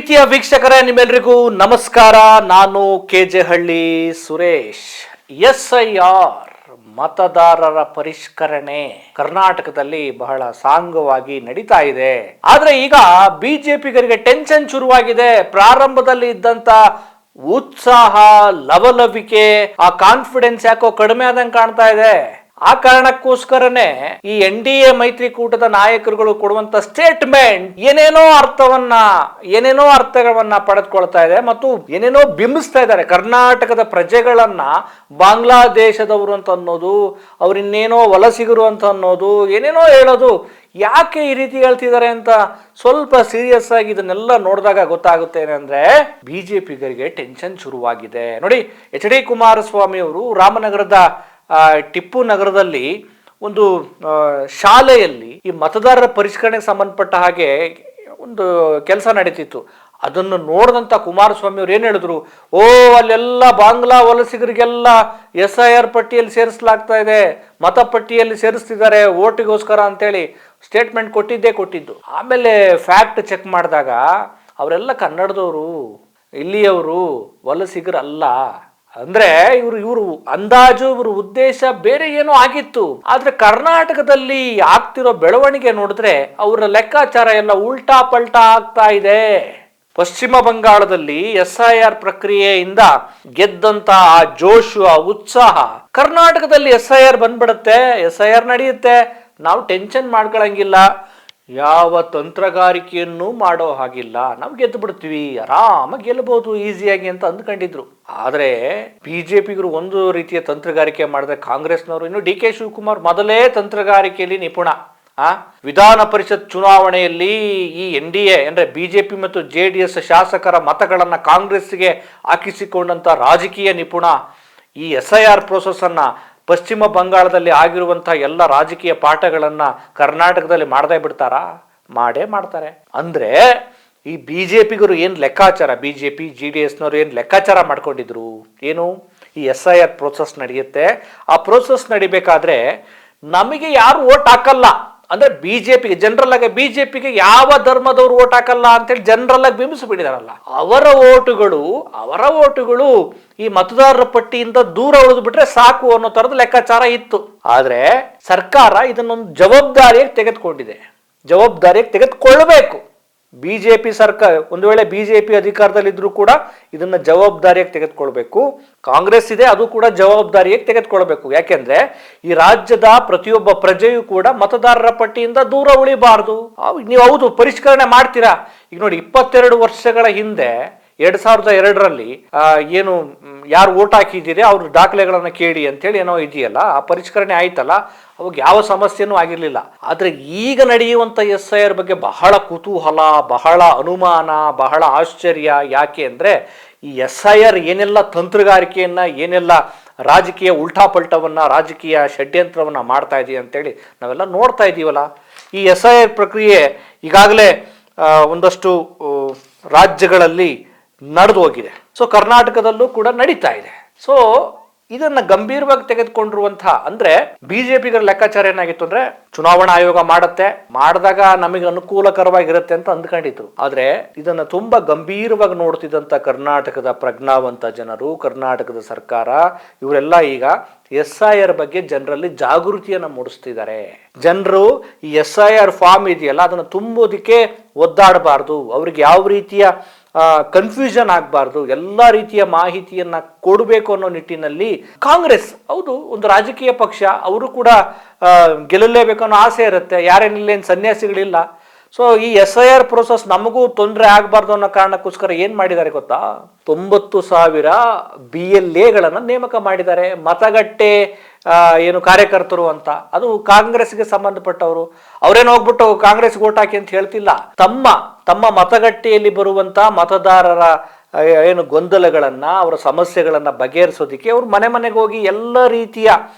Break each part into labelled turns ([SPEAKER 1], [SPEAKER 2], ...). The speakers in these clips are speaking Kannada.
[SPEAKER 1] ಪ್ರೀತಿಯ ವೀಕ್ಷಕರೇ, ನಿಮ್ಮೆಲ್ಲರಿಗೂ ನಮಸ್ಕಾರ. ನಾನು ಕೆಜೆ ಹಳ್ಳಿ ಸುರೇಶ್. SIR ಮತದಾರರ ಪರಿಷ್ಕರಣೆ ಕರ್ನಾಟಕದಲ್ಲಿ ಬಹಳ ಸಾಂಗವಾಗಿ ನಡೀತಾ ಇದೆ. ಆದ್ರೆ ಈಗ ಬಿಜೆಪಿಗರಿಗೆ ಟೆನ್ಷನ್ ಶುರುವಾಗಿದೆ. ಪ್ರಾರಂಭದಲ್ಲಿ ಇದ್ದಂತ ಉತ್ಸಾಹ, ಲವಲವಿಕೆ, ಆ ಕಾನ್ಫಿಡೆನ್ಸ್ ಯಾಕೋ ಕಡಿಮೆ ಆದಂಗೆ ಕಾಣ್ತಾ ಇದೆ. ಆ ಕಾರಣಕ್ಕೋಸ್ಕರನೇ ಈ NDA ಮೈತ್ರಿಕೂಟದ ನಾಯಕರುಗಳು ಕೊಡುವಂತ ಸ್ಟೇಟ್ಮೆಂಟ್ ಏನೇನೋ ಅರ್ಥಗಳನ್ನ ಪಡೆದುಕೊಳ್ತಾ ಇದೆ ಮತ್ತು ಏನೇನೋ ಬಿಂಬಿಸ್ತಾ ಇದ್ದಾರೆ. ಕರ್ನಾಟಕದ ಪ್ರಜೆಗಳನ್ನ ಬಾಂಗ್ಲಾದೇಶದವರು ಅಂತ ಅನ್ನೋದು, ಅವ್ರಿನ್ನೇನೋ ವಲಸಿಗರು ಅಂತ ಅನ್ನೋದು, ಏನೇನೋ ಹೇಳೋದು. ಯಾಕೆ ಈ ರೀತಿ ಹೇಳ್ತಿದ್ದಾರೆ ಅಂತ ಸ್ವಲ್ಪ ಸೀರಿಯಸ್ ಆಗಿ ಇದನ್ನೆಲ್ಲ ನೋಡಿದಾಗ ಗೊತ್ತಾಗುತ್ತೆ ಏನಂದ್ರೆ ಬಿಜೆಪಿಗರಿಗೆ ಟೆನ್ಷನ್ ಶುರುವಾಗಿದೆ. ನೋಡಿ, HD ಕುಮಾರಸ್ವಾಮಿ ಅವರು ರಾಮನಗರದ ಟಿಪ್ಪು ನಗರದಲ್ಲಿ ಒಂದು ಶಾಲೆಯಲ್ಲಿ ಈ ಮತದಾರರ ಪರಿಷ್ಕರಣೆಗೆ ಸಂಬಂಧಪಟ್ಟ ಹಾಗೆ ಒಂದು ಕೆಲಸ ನಡೀತಿತ್ತು. ಅದನ್ನು ನೋಡಿದಂಥ ಕುಮಾರಸ್ವಾಮಿ ಅವ್ರು ಏನು ಹೇಳಿದ್ರು, ಅಲ್ಲೆಲ್ಲ ಬಾಂಗ್ಲಾ ವಲಸಿಗರಿಗೆಲ್ಲ SIR ಪಟ್ಟಿಯಲ್ಲಿ ಸೇರಿಸಲಾಗ್ತಾ ಇದೆ, ಮತಪಟ್ಟಿಯಲ್ಲಿ ಸೇರಿಸ್ತಿದ್ದಾರೆ ಓಟಿಗೋಸ್ಕರ ಅಂತೇಳಿ ಸ್ಟೇಟ್ಮೆಂಟ್ ಕೊಟ್ಟಿದ್ದು. ಆಮೇಲೆ ಫ್ಯಾಕ್ಟ್ ಚೆಕ್ ಮಾಡಿದಾಗ ಅವರೆಲ್ಲ ಕನ್ನಡದವರು, ಇಲ್ಲಿಯವರು, ವಲಸಿಗರಲ್ಲ. ಅಂದ್ರೆ ಇವರು ಅಂದಾಜು ಇವ್ರ ಉದ್ದೇಶ ಬೇರೆ ಏನೋ ಆಗಿತ್ತು. ಆದ್ರೆ ಕರ್ನಾಟಕದಲ್ಲಿ ಆಗ್ತಿರೋ ಬೆಳವಣಿಗೆ ನೋಡಿದ್ರೆ ಅವರ ಲೆಕ್ಕಾಚಾರ ಎಲ್ಲ ಉಲ್ಟಾ ಪಲ್ಟಾ ಆಗ್ತಾ ಇದೆ. ಪಶ್ಚಿಮ ಬಂಗಾಳದಲ್ಲಿ SIR ಪ್ರಕ್ರಿಯೆಯಿಂದ ಗೆದ್ದಂತ ಆ ಜೋಶು, ಆ ಉತ್ಸಾಹ ಕರ್ನಾಟಕದಲ್ಲಿ SIR ಬಂದ್ಬಿಡುತ್ತೆ, SIR ನಡೆಯುತ್ತೆ, ನಾವು ಟೆನ್ಷನ್ ಮಾಡ್ಕೊಳಂಗಿಲ್ಲ, ಯಾವ ತಂತ್ರಗಾರಿಕೆಯನ್ನು ಮಾಡೋ ಹಾಗಿಲ್ಲ, ನಾವು ಗೆದ್ದು ಬಿಡ್ತೀವಿ, ಆರಾಮಾಗಿ ಗೆಲ್ಲಬಹುದು ಈಸಿಯಾಗಿ ಅಂತ ಅಂದ್ಕೊಂಡಿದ್ರು. ಆದ್ರೆ ಬಿಜೆಪಿಗರು ಒಂದು ರೀತಿಯ ತಂತ್ರಗಾರಿಕೆ ಮಾಡಿದ್ರೆ ಕಾಂಗ್ರೆಸ್ನವರು, ಇನ್ನು DK ಶಿವಕುಮಾರ್ ಮೊದಲೇ ತಂತ್ರಗಾರಿಕೆಯಲ್ಲಿ ನಿಪುಣ. ವಿಧಾನ ಪರಿಷತ್ ಚುನಾವಣೆಯಲ್ಲಿ ಈ NDA ಅಂದ್ರೆ ಬಿಜೆಪಿ ಮತ್ತು JDS ಶಾಸಕರ ಮತಗಳನ್ನ ಕಾಂಗ್ರೆಸ್ಗೆ ಹಾಕಿಸಿಕೊಂಡಂತ ರಾಜಕೀಯ ನಿಪುಣ. ಈ SIR ಪ್ರೋಸೆಸ್ ಅನ್ನ ಪಶ್ಚಿಮ ಬಂಗಾಳದಲ್ಲಿ ಆಗಿರುವಂತಹ ಎಲ್ಲ ರಾಜಕೀಯ ಪಾಠಗಳನ್ನ ಕರ್ನಾಟಕದಲ್ಲಿ ಮಾಡದೇ ಬಿಡ್ತಾರಾ? ಮಾಡೇ ಮಾಡ್ತಾರೆ. ಅಂದ್ರೆ ಈ ಬಿಜೆಪಿಗರು ಏನ್ ಲೆಕ್ಕಾಚಾರ, ಬಿಜೆಪಿ JDSನವರು ಏನ್ ಲೆಕ್ಕಾಚಾರ ಮಾಡ್ಕೊಂಡಿದ್ರು, ಏನು ಈ SIR ಪ್ರೋಸೆಸ್ ನಡೆಯುತ್ತೆ, ಆ ಪ್ರೋಸೆಸ್ ನಡಿಬೇಕಾದ್ರೆ ನಮಗೆ ಯಾರು ಓಟ್ ಹಾಕಲ್ಲ ಅಂದ್ರೆ ಬಿಜೆಪಿಗೆ, ಜನರಲ್ ಆಗಿ ಬಿಜೆಪಿಗೆ ಯಾವ ಧರ್ಮದವ್ರು ಓಟ್ ಹಾಕಲ್ಲ ಅಂತೇಳಿ ಜನರಲ್ ಆಗಿ ಬಿಂಬಿಸಿಬಿಟ್ಟಿದಾರಲ್ಲ, ಅವರ ಓಟುಗಳು ಈ ಮತದಾರರ ಪಟ್ಟಿಯಿಂದ ದೂರ ಉಳಿದು ಬಿಟ್ರೆ ಸಾಕು ಅನ್ನೋ ತರದ ಲೆಕ್ಕಾಚಾರ ಇತ್ತು. ಆದ್ರೆ ಸರ್ಕಾರ ಇದನ್ನೊಂದು ಜವಾಬ್ದಾರಿಯಾಗಿ ತೆಗೆದುಕೊಳ್ಬೇಕು. ಬಿಜೆಪಿ ಸರ್ಕಾರ ಒಂದು ವೇಳೆ ಬಿಜೆಪಿ ಅಧಿಕಾರದಲ್ಲಿದ್ರು ಕೂಡ ಇದನ್ನ ಜವಾಬ್ದಾರಿಯಾಗಿ ತೆಗೆದುಕೊಳ್ಬೇಕು. ಕಾಂಗ್ರೆಸ್ ಇದೆ, ಅದು ಕೂಡ ಜವಾಬ್ದಾರಿಯಾಗಿ ತೆಗೆದುಕೊಳ್ಬೇಕು. ಯಾಕೆಂದ್ರೆ ಈ ರಾಜ್ಯದ ಪ್ರತಿಯೊಬ್ಬ ಪ್ರಜೆಯೂ ಕೂಡ ಮತದಾರರ ಪಟ್ಟಿಯಿಂದ ದೂರ ಉಳಿಬಾರ್ದು. ನೀವು ಹೌದು ಪರಿಷ್ಕರಣೆ ಮಾಡ್ತೀರಾ. ಈಗ ನೋಡಿ, 22 ವರ್ಷಗಳ ಹಿಂದೆ 2002ರಲ್ಲಿ ಏನು ಯಾರು ಓಟ್ ಹಾಕಿದ್ದೀರಿ ಅವ್ರ ದಾಖಲೆಗಳನ್ನ ಕೇಳಿ ಅಂತೇಳಿ ಏನೋ ಇದೆಯಲ್ಲ, ಆ ಪರಿಷ್ಕರಣೆ ಆಯ್ತಲ್ಲ, ಅವಾಗ ಯಾವ ಸಮಸ್ಯೆನೂ ಆಗಿರ್ಲಿಲ್ಲ. ಆದ್ರೆ ಈಗ ನಡೆಯುವಂತ SIR ಬಗ್ಗೆ ಬಹಳ ಕುತೂಹಲ, ಬಹಳ ಅನುಮಾನ, ಬಹಳ ಆಶ್ಚರ್ಯ. ಯಾಕೆ ಅಂದ್ರೆ ಈ SIR ಏನೆಲ್ಲ ತಂತ್ರಗಾರಿಕೆಯನ್ನ, ಏನೆಲ್ಲ ರಾಜಕೀಯ ಉಲ್ಟಾಪಲ್ಟವನ್ನ, ರಾಜಕೀಯ ಷಡ್ಯಂತ್ರವನ್ನ ಮಾಡ್ತಾ ಇದೆಯಾ ಅಂತೇಳಿ ನಾವೆಲ್ಲ ನೋಡ್ತಾ ಇದೀವಲ್ಲ. ಈ SIR ಪ್ರಕ್ರಿಯೆ ಈಗಾಗಲೇ ಒಂದಷ್ಟು ರಾಜ್ಯಗಳಲ್ಲಿ ನಡೆದು ಹೋಗಿದೆ. ಸೊ ಕರ್ನಾಟಕದಲ್ಲೂ ಕೂಡ ನಡೀತಾ ಇದೆ. ಸೊ ಇದನ್ನ ಗಂಭೀರವಾಗಿ ತೆಗೆದುಕೊಂಡಿರುವಂತಹ ಅಂದ್ರೆ ಬಿಜೆಪಿಗರ ಲೆಕ್ಕಾಚಾರ ಏನಾಗಿತ್ತು ಅಂದ್ರೆ, ಚುನಾವಣಾ ಆಯೋಗ ಮಾಡಿದಾಗ ನಮಗೆ ಅನುಕೂಲಕರವಾಗಿರುತ್ತೆ ಅಂತ ಅಂದ್ಕೊಂಡಿದ್ರು. ಆದ್ರೆ ಇದನ್ನ ತುಂಬಾ ಗಂಭೀರವಾಗಿ ನೋಡ್ತಿದ್ದಂತ ಕರ್ನಾಟಕದ ಪ್ರಜ್ಞಾವಂತ ಜನರು, ಕರ್ನಾಟಕದ ಸರ್ಕಾರ, ಇವರೆಲ್ಲ ಈಗ SIR ಬಗ್ಗೆ ಜನರಲ್ಲಿ ಜಾಗೃತಿಯನ್ನ ಮೂಡಿಸ್ತಿದ್ದಾರೆ. ಜನರು ಈ SIR ಫಾರ್ಮ್ ಇದೆಯಲ್ಲ ಅದನ್ನ ತುಂಬೋದಿಕ್ಕೆ ಒದ್ದಾಡಬಾರ್ದು, ಅವ್ರಿಗೆ ಯಾವ ರೀತಿಯ ಕನ್ಫ್ಯೂಷನ್ ಆಗಬಾರ್ದು, ಎಲ್ಲ ರೀತಿಯ ಮಾಹಿತಿಯನ್ನ ಕೊಡಬೇಕು ಅನ್ನೋ ನಿಟ್ಟಿನಲ್ಲಿ ಕಾಂಗ್ರೆಸ್, ಹೌದು ಒಂದು ರಾಜಕೀಯ ಪಕ್ಷ, ಅವರು ಕೂಡ ಗೆಲ್ಲಲೇಬೇಕು ಅನ್ನೋ ಆಸೆ ಇರುತ್ತೆ. ಯಾರೇನಿಲ್ಲೇನು ಸನ್ಯಾಸಿಗಳಿಲ್ಲ. ಸೊ ಈ SIR ಪ್ರೋಸೆಸ್ ನಮಗೂ ತೊಂದರೆ ಆಗಬಾರ್ದು ಅನ್ನೋ ಕಾರಣಕ್ಕೋಸ್ಕರ ಏನ್ ಮಾಡಿದ್ದಾರೆ ಗೊತ್ತಾ, 90,000 BLAಗಳನ್ನ ನೇಮಕ ಮಾಡಿದ್ದಾರೆ. ಮತಗಟ್ಟೆ ಏನು ಕಾರ್ಯಕರ್ತರು ಅಂತ, ಅದು ಕಾಂಗ್ರೆಸ್ಗೆ ಸಂಬಂಧಪಟ್ಟವರು. ಅವ್ರೇನು ಹೋಗ್ಬಿಟ್ಟು ಕಾಂಗ್ರೆಸ್ಗೆ ಓಟ್ ಹಾಕಿ ಅಂತ ಹೇಳ್ತಿಲ್ಲ. ತಮ್ಮ ಮತಗಟ್ಟೆಯಲ್ಲಿ ಬರುವಂತ ಮತದಾರರ ಏನು ಗೊಂದಲಗಳನ್ನ, ಅವರ ಸಮಸ್ಯೆಗಳನ್ನ ಬಗೆಹರಿಸೋದಿಕ್ಕೆ ಅವ್ರು ಮನೆಗೆ ಹೋಗಿ ಎಲ್ಲ ರೀತಿಯ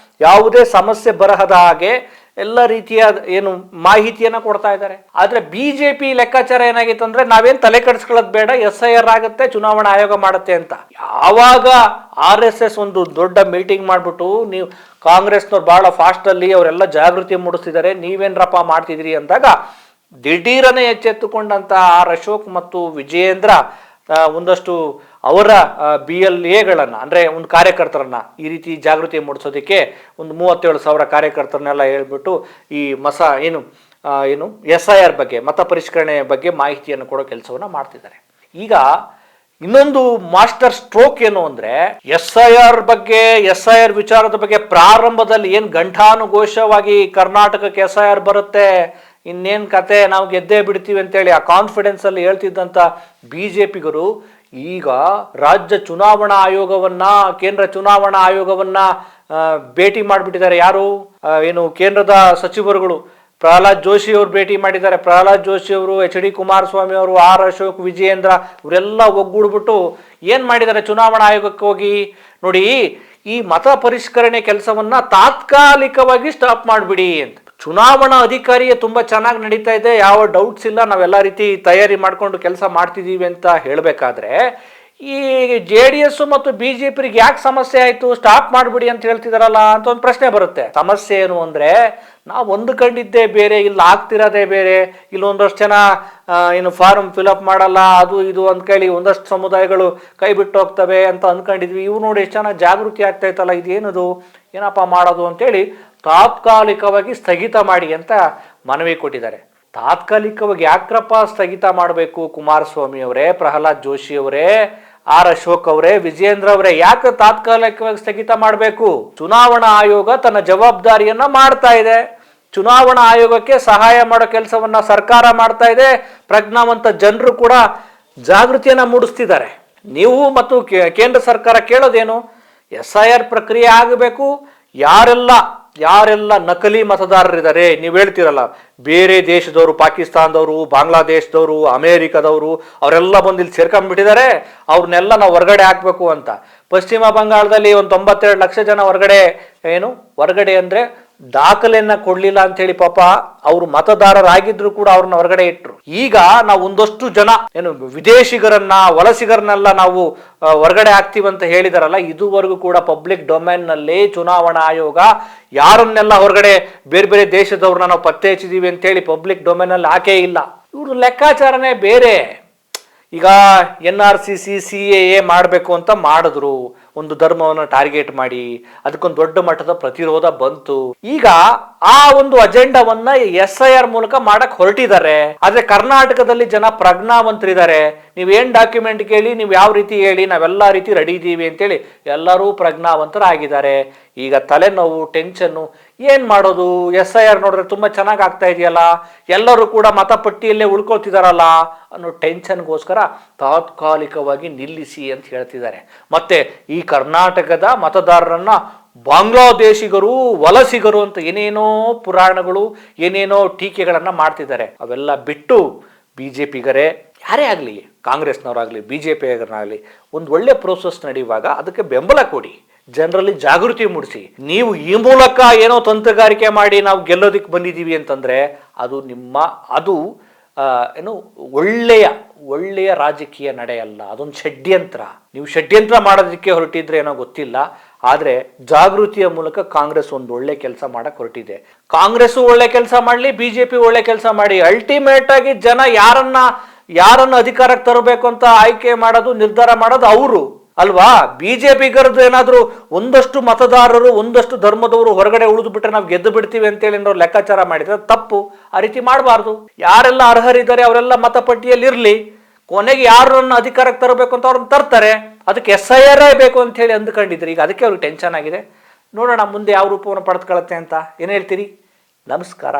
[SPEAKER 1] ಯಾವುದೇ ಸಮಸ್ಯೆ ಬರಹದ ಹಾಗೆ ಎಲ್ಲ ರೀತಿಯ ಏನು ಮಾಹಿತಿಯನ್ನ ಕೊಡ್ತಾ ಇದ್ದಾರೆ. ಆದ್ರೆ ಬಿಜೆಪಿ ಲೆಕ್ಕಾಚಾರ ಏನಾಗಿತ್ತು ಅಂದ್ರೆ, ನಾವೇನ್ ತಲೆ ಕೆಡಿಸ್ಕೊಳ್ಳೋದು ಬೇಡ, SIR ಆಗುತ್ತೆ, ಚುನಾವಣಾ ಆಯೋಗ ಮಾಡುತ್ತೆ ಅಂತ. ಯಾವಾಗ RSS ಒಂದು ದೊಡ್ಡ ಮೀಟಿಂಗ್ ಮಾಡ್ಬಿಟ್ಟು, ನೀವು ಕಾಂಗ್ರೆಸ್ನವ್ರು ಬಹಳ ಫಾಸ್ಟ್ ಅಲ್ಲಿ ಅವರೆಲ್ಲ ಜಾಗೃತಿ ಮೂಡಿಸ್ತಿದ್ದಾರೆ, ನೀವೇನ್ರಪ್ಪ ಮಾಡ್ತಿದ್ರಿ ಅಂದಾಗ ದಿಢೀರನೆ ಎಚ್ಚೆತ್ತುಕೊಂಡಂತ ಆರ್ ಅಶೋಕ್ ಮತ್ತು ವಿಜಯೇಂದ್ರ ಒಂದಷ್ಟು ಅವರ BLAಗಳನ್ನು ಅಂದರೆ ಒಂದು ಕಾರ್ಯಕರ್ತರನ್ನ ಈ ರೀತಿ ಜಾಗೃತಿ ಮೂಡಿಸೋದಕ್ಕೆ ಒಂದು 37,000 ಕಾರ್ಯಕರ್ತರನ್ನೆಲ್ಲ ಹೇಳ್ಬಿಟ್ಟು ಈ ಏನು SIR ಬಗ್ಗೆ, ಮತ ಪರಿಷ್ಕರಣೆ ಬಗ್ಗೆ ಮಾಹಿತಿಯನ್ನು ಕೊಡೋ ಕೆಲಸವನ್ನ ಮಾಡ್ತಿದ್ದಾರೆ. ಈಗ ಇನ್ನೊಂದು ಮಾಸ್ಟರ್ ಸ್ಟ್ರೋಕ್ ಏನು ಅಂದ್ರೆ SIR ವಿಚಾರದ ಬಗ್ಗೆ ಪ್ರಾರಂಭದಲ್ಲಿ ಏನ್ ಘಂಟಾನುಘೋಷವಾಗಿ ಕರ್ನಾಟಕಕ್ಕೆ SIR ಬರುತ್ತೆ, ಇನ್ನೇನ್ ಕತೆ, ನಾವು ಗೆದ್ದೇ ಬಿಡ್ತೀವಿ ಅಂತೇಳಿ ಆ ಕಾನ್ಫಿಡೆನ್ಸ್ ಅಲ್ಲಿ ಹೇಳ್ತಿದ್ದಂತ BJPಗರು ಈಗ ರಾಜ್ಯ ಚುನಾವಣಾ ಆಯೋಗವನ್ನ, ಕೇಂದ್ರ ಚುನಾವಣಾ ಆಯೋಗವನ್ನ ಭೇಟಿ ಮಾಡಿಬಿಟ್ಟಿದ್ದಾರೆ. ಯಾರು ಏನು ಕೇಂದ್ರದ ಸಚಿವರುಗಳು ಪ್ರಹ್ಲಾದ್ ಜೋಶಿ ಅವರು ಭೇಟಿ ಮಾಡಿದ್ದಾರೆ. ಪ್ರಹ್ಲಾದ್ ಜೋಶಿ ಅವರು, HD ಕುಮಾರಸ್ವಾಮಿ ಅವರು, ಆರ್ ಅಶೋಕ್, ವಿಜಯೇಂದ್ರ ಇವರೆಲ್ಲ ಒಗ್ಗೂಡ್ಬಿಟ್ಟು ಏನ್ ಮಾಡಿದ್ದಾರೆ, ಚುನಾವಣಾ ಆಯೋಗಕ್ಕೆ ಹೋಗಿ ನೋಡಿ ಈ ಮತ ಪರಿಷ್ಕರಣೆ ಕೆಲಸವನ್ನ ತಾತ್ಕಾಲಿಕವಾಗಿ ಸ್ಟಾಪ್ ಮಾಡಿಬಿಡಿ ಅಂತ. ಚುನಾವಣಾ ಅಧಿಕಾರಿಯೇ ತುಂಬಾ ಚೆನ್ನಾಗಿ ನಡೀತಾ ಇದೆ, ಯಾವ ಡೌಟ್ಸ್ ಇಲ್ಲ, ನಾವೆಲ್ಲ ರೀತಿ ತಯಾರಿ ಮಾಡ್ಕೊಂಡು ಕೆಲಸ ಮಾಡ್ತಿದೀವಿ ಅಂತ ಹೇಳಬೇಕಾದ್ರೆ ಈ JDS ಮತ್ತು BJPಗೆ ಯಾಕೆ ಸಮಸ್ಯೆ ಆಯ್ತು, ಸ್ಟಾಪ್ ಮಾಡ್ಬಿಡಿ ಅಂತ ಹೇಳ್ತಿದಾರಲ್ಲ ಅಂತ ಒಂದು ಪ್ರಶ್ನೆ ಬರುತ್ತೆ. ಸಮಸ್ಯೆ ಏನು ಅಂದ್ರೆ ನಾವು ಕಂಡಿದ್ದೇ ಬೇರೆ, ಇಲ್ಲಿ ಆಗ್ತಿರೋದೇ ಬೇರೆ. ಇಲ್ಲಿ ಒಂದಷ್ಟು ಜನ ಏನು ಫಾರ್ಮ್ ಫಿಲಪ್ ಮಾಡಲ್ಲ, ಅದು ಇದು ಅಂತ ಕೇಳಿ ಒಂದಷ್ಟು ಸಮುದಾಯಗಳು ಕೈ ಬಿಟ್ಟು ಹೋಗ್ತವೆ ಅಂತ ಅಂದ್ಕೊಂಡಿದ್ವಿ. ಇವು ನೋಡಿ ಎಷ್ಟು ಚೆನ್ನಾಗಿ ಜಾಗೃತಿ ಆಗ್ತಾ ಇತ್ತಲ್ಲ, ಇದೇನದು, ಏನಪ್ಪ ಮಾಡೋದು ಅಂತೇಳಿ ತಾತ್ಕಾಲಿಕವಾಗಿ ಸ್ಥಗಿತ ಮಾಡಿ ಅಂತ ಮನವಿ ಕೊಟ್ಟಿದ್ದಾರೆ. ತಾತ್ಕಾಲಿಕವಾಗಿ ಯಾಕ್ರಪ್ಪ ಸ್ಥಗಿತ ಮಾಡಬೇಕು ಕುಮಾರಸ್ವಾಮಿ ಅವರೇ, ಪ್ರಹ್ಲಾದ್ ಜೋಶಿ ಅವರೇ, ಆರ್ ಅಶೋಕ್ ಅವರೇ, ವಿಜಯೇಂದ್ರ ಅವರೇ, ಯಾಕೆ ತಾತ್ಕಾಲಿಕವಾಗಿ ಸ್ಥಗಿತ ಮಾಡಬೇಕು? ಚುನಾವಣಾ ಆಯೋಗ ತನ್ನ ಜವಾಬ್ದಾರಿಯನ್ನ ಮಾಡ್ತಾ ಇದೆ. ಚುನಾವಣಾ ಆಯೋಗಕ್ಕೆ ಸಹಾಯ ಮಾಡೋ ಕೆಲಸವನ್ನ ಸರ್ಕಾರ ಮಾಡ್ತಾ ಇದೆ. ಪ್ರಜ್ಞಾವಂತ ಜನರು ಕೂಡ ಜಾಗೃತಿಯನ್ನ ಮೂಡಿಸ್ತಿದ್ದಾರೆ. ನೀವು ಮತ್ತು ಕೇಂದ್ರ ಸರ್ಕಾರ ಕೇಳೋದೇನು, SIR ಪ್ರಕ್ರಿಯೆ ಆಗಬೇಕು. ಯಾರೆಲ್ಲ ನಕಲಿ ಮತದಾರರಿದ್ದಾರೆ, ನೀವು ಹೇಳ್ತೀರಲ್ಲ, ಬೇರೆ ದೇಶದವರು, ಪಾಕಿಸ್ತಾನದವರು, ಬಾಂಗ್ಲಾದೇಶದವರು, ಅಮೇರಿಕದವರು, ಅವರೆಲ್ಲ ಬಂದು ಇಲ್ಲಿ ಸೇರ್ಕೊಂಡ್ಬಿಟ್ಟಿದ್ದಾರೆ, ಅವ್ರನ್ನೆಲ್ಲ ನಾವು ಹೊರಗಡೆ ಹಾಕ್ಬೇಕು ಅಂತ. ಪಶ್ಚಿಮ ಬಂಗಾಳದಲ್ಲಿ ಒಂದು 92 ಲಕ್ಷ ಜನ ಹೊರಗಡೆ ಅಂದ್ರೆ ದಾಖಲೆಯನ್ನ ಕೊಡ್ಲಿಲ್ಲ ಅಂತ ಹೇಳಿ ಪಾಪ ಅವರು ಮತದಾರರಾಗಿದ್ರು ಕೂಡ ಅವ್ರನ್ನ ಹೊರಗಡೆ ಇಟ್ರು. ಈಗ ನಾವು ಒಂದಷ್ಟು ಜನ ವಿದೇಶಿಗರನ್ನ, ವಲಸಿಗರನ್ನೆಲ್ಲ ನಾವು ಹೊರಗಡೆ ಹಾಕ್ತೀವಿ ಅಂತ ಹೇಳಿದಾರಲ್ಲ, ಇದುವರೆಗೂ ಕೂಡ ಪಬ್ಲಿಕ್ ಡೊಮೈನ್ ನಲ್ಲಿ ಚುನಾವಣಾ ಆಯೋಗ ಯಾರನ್ನೆಲ್ಲ ಹೊರಗಡೆ ಬೇರೆ ಬೇರೆ ದೇಶದವ್ರನ್ನ ನಾವು ಪತ್ತೆ ಹಚ್ಚಿದೀವಿ ಅಂತ ಹೇಳಿ ಪಬ್ಲಿಕ್ ಡೊಮೈನ್ ಅಲ್ಲಿ ಹಾಕೇ ಇಲ್ಲ. ಇವ್ರ ಲೆಕ್ಕಾಚಾರನೇ ಬೇರೆ. ಈಗ NRC CAA ಮಾಡಬೇಕು ಅಂತ ಮಾಡಿದ್ರು, ಒಂದು ಧರ್ಮವನ್ನು ಟಾರ್ಗೆಟ್ ಮಾಡಿ, ಅದಕ್ಕೊಂದು ದೊಡ್ಡ ಮಟ್ಟದ ಪ್ರತಿರೋಧ ಬಂತು. ಈಗ ಆ ಒಂದು ಅಜೆಂಡಾವನ್ನ SIR ಮೂಲಕ ಮಾಡಕ್ ಹೊರಟಿದ್ದಾರೆ. ಆದ್ರೆ ಕರ್ನಾಟಕದಲ್ಲಿ ಜನ ಪ್ರಜ್ಞಾವಂತರಿದ್ದಾರೆ. ನೀವೇನ್ ಡಾಕ್ಯುಮೆಂಟ್ ಕೇಳಿ, ನೀವು ಯಾವ ರೀತಿ ಹೇಳಿ, ನಾವೆಲ್ಲ ರೀತಿ ರೆಡಿ ಇದೀವಿ ಅಂತೇಳಿ ಎಲ್ಲರೂ ಪ್ರಜ್ಞಾವಂತರಾಗಿದ್ದಾರೆ. ಈಗ ತಲೆನೋವು, ಟೆನ್ಷನ್ನು, ಏನ್ ಮಾಡೋದು, SIR ನೋಡಿದ್ರೆ ತುಂಬಾ ಚೆನ್ನಾಗಿ ಆಗ್ತಾ ಇದೆಯಲ್ಲ, ಎಲ್ಲರೂ ಕೂಡ ಮತಪಟ್ಟಿಯಲ್ಲೇ ಉಳ್ಕೊಳ್ತಿದಾರಲ್ಲ ಅನ್ನೋ ಟೆನ್ಷನ್ಗೋಸ್ಕರ ತಾತ್ಕಾಲಿಕವಾಗಿ ನಿಲ್ಲಿಸಿ ಅಂತ ಹೇಳ್ತಿದ್ದಾರೆ. ಮತ್ತೆ ಈ ಕರ್ನಾಟಕದ ಮತದಾರರನ್ನ ಬಾಂಗ್ಲಾದೇಶಿಗರು, ವಲಸಿಗರು ಅಂತ ಏನೇನೋ ಪುರಾಣಗಳು, ಏನೇನೋ ಟೀಕೆಗಳನ್ನ ಮಾಡ್ತಿದ್ದಾರೆ. ಅವೆಲ್ಲ ಬಿಟ್ಟು BJPಗರೇ, ಯಾರೇ ಆಗಲಿ, ಕಾಂಗ್ರೆಸ್ನವರಾಗಲಿ, BJPಗರನ್ನಾಗಲಿ, ಒಂದು ಒಳ್ಳೆ ಪ್ರೋಸೆಸ್ ನಡೆಯುವಾಗ ಅದಕ್ಕೆ ಬೆಂಬಲ ಕೊಡಿ, ಜನರಲ್ಲಿ ಜಾಗೃತಿ ಮೂಡಿಸಿ. ನೀವು ಈ ಮೂಲಕ ಏನೋ ತಂತ್ರಗಾರಿಕೆ ಮಾಡಿ ನಾವು ಗೆಲ್ಲೋದಿಕ್ಕೆ ಬಂದಿದ್ದೀವಿ ಅಂತಂದ್ರೆ ಅದು ಒಳ್ಳೆಯ ರಾಜಕೀಯ ನಡೆಯಲ್ಲ, ಅದೊಂದು ಷಡ್ಯಂತ್ರ. ನೀವು ಷಡ್ಯಂತ್ರ ಮಾಡೋದಕ್ಕೆ ಹೊರಟಿದ್ರೆ ಏನೋ ಗೊತ್ತಿಲ್ಲ, ಆದ್ರೆ ಜಾಗೃತಿಯ ಮೂಲಕ ಕಾಂಗ್ರೆಸ್ ಒಂದು ಒಳ್ಳೆ ಕೆಲಸ ಮಾಡಕ್ ಹೊರಟಿದೆ. ಕಾಂಗ್ರೆಸ್ ಒಳ್ಳೆ ಕೆಲಸ ಮಾಡಲಿ, BJP ಒಳ್ಳೆ ಕೆಲಸ ಮಾಡಿ, ಅಲ್ಟಿಮೇಟ್ ಆಗಿ ಜನ ಯಾರನ್ನ ಅಧಿಕಾರಕ್ಕೆ ತರಬೇಕು ಅಂತ ಆಯ್ಕೆ ಮಾಡೋದು, ನಿರ್ಧಾರ ಮಾಡೋದು ಅವರು ಅಲ್ವಾ. BJPಗರದ್ದು ಏನಾದ್ರು ಒಂದಷ್ಟು ಮತದಾರರು, ಒಂದಷ್ಟು ಧರ್ಮದವರು ಹೊರಗಡೆ ಉಳಿದು ಬಿಟ್ರೆ ನಾವು ಗೆದ್ದು ಬಿಡ್ತೀವಿ ಅಂತೇಳಿ ನಾವು ಲೆಕ್ಕಾಚಾರ ಮಾಡಿದ್ರೆ ತಪ್ಪು. ಆ ರೀತಿ ಮಾಡಬಾರ್ದು. ಯಾರೆಲ್ಲ ಅರ್ಹರಿದ್ದಾರೆ ಅವರೆಲ್ಲ ಮತಪಟ್ಟಿಯಲ್ಲಿ ಇರ್ಲಿ, ಕೊನೆಗೆ ಯಾರನ್ನ ಅಧಿಕಾರಕ್ಕೆ ತರಬೇಕು ಅಂತ ಅವ್ರನ್ನ ತರ್ತಾರೆ. ಅದಕ್ಕೆ SIR ಬೇಕು ಅಂತ ಹೇಳಿ ಅಂದ್ಕೊಂಡಿದ್ರಿ. ಈಗ ಅದಕ್ಕೆ ಅವ್ರಿಗೆ ಟೆನ್ಷನ್ ಆಗಿದೆ. ನೋಡೋಣ ಮುಂದೆ ಯಾವ ರೂಪವನ್ನು ಪಡೆದುಕೊಳ್ಳುತ್ತೆ ಅಂತ. ಏನು ಹೇಳ್ತೀರಿ? ನಮಸ್ಕಾರ.